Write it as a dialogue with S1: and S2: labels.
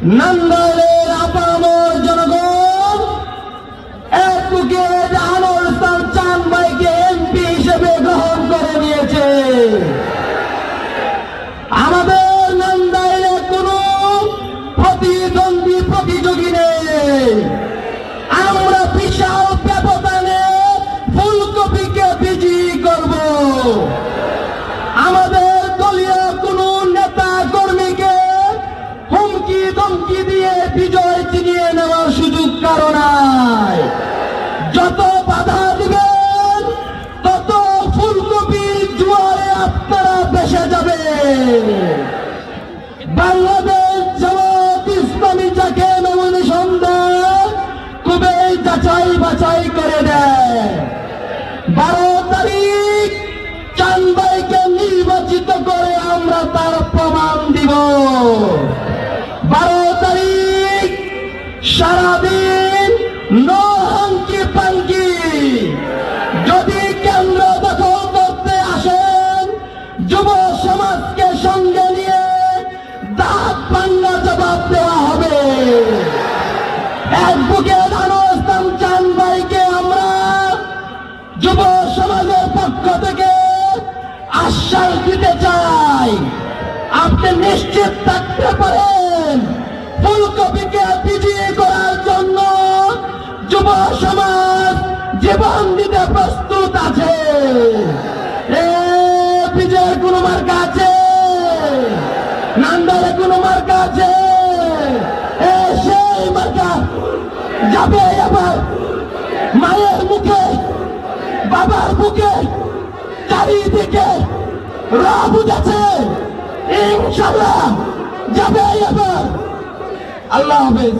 S1: নান্দাইলের আপামর জনগণ অ্যাডভোকেট আনোয়ার ইসলাম চাঁদ ভাইকে এমপি হিসেবে গ্রহণ করে নিয়েছে। আমাদের নান্দাইলে কোনো প্রতিদ্বন্দ্বী প্রতিযোগী নেই। আমরা বিশাল ব্যবধানে ফুলকপিকে বিজয়ী করব। আমাদের দলীয় কোনো নেতা কর্মীকে হুমকি ধমকি দিয়ে বিজয় ছিনিয়ে নেওয়ার সুযোগ কারো নাই। যত বাধা দিবেন তত ফুলকপি জোয়ারে আপনারা ভেসে যাবেন। বাংলাদেশ জামাত ইসলামী যাকে নমিনেশন দেয় খুবই যাচাই বাছাই করে দেয়। 12 তারিখ চাঁদ ভাইকে নির্বাচিত করে আমরা তার প্রমাণ দিব। 12 তারিখ সারাদিন নো হাঙ্কি পাঙ্কি। যদি কেন্দ্র দখল করতে আসেন যুব সমাজকে সঙ্গে নিয়ে দাঁত ভাঙা জবাব দেওয়া হবে। অ্যাডভোকেট আনোয়ার ইসলাম চাঁদ ভাইকে আমরা যুব সমাজের পক্ষ থেকে আশ্বাস দিতে চাই, আপনি নিশ্চিত থাকতে পারেন ফুলকপিকে বিজয়ী করার জন্য যুব সমাজ জীবন দিতে প্রস্তুত আছে। বিজয়ের কোনো মার্কা আছে? নান্দাইলে কোনো মার্কা আছে? সেই মার্কা যাবে এবার মায়ের মুখে, বাবার মুখে, চারিদিকে রাহ বুঝেছে। ইনশাআল্লাহ যাবে এবার। আল্লাহ হাফেজ।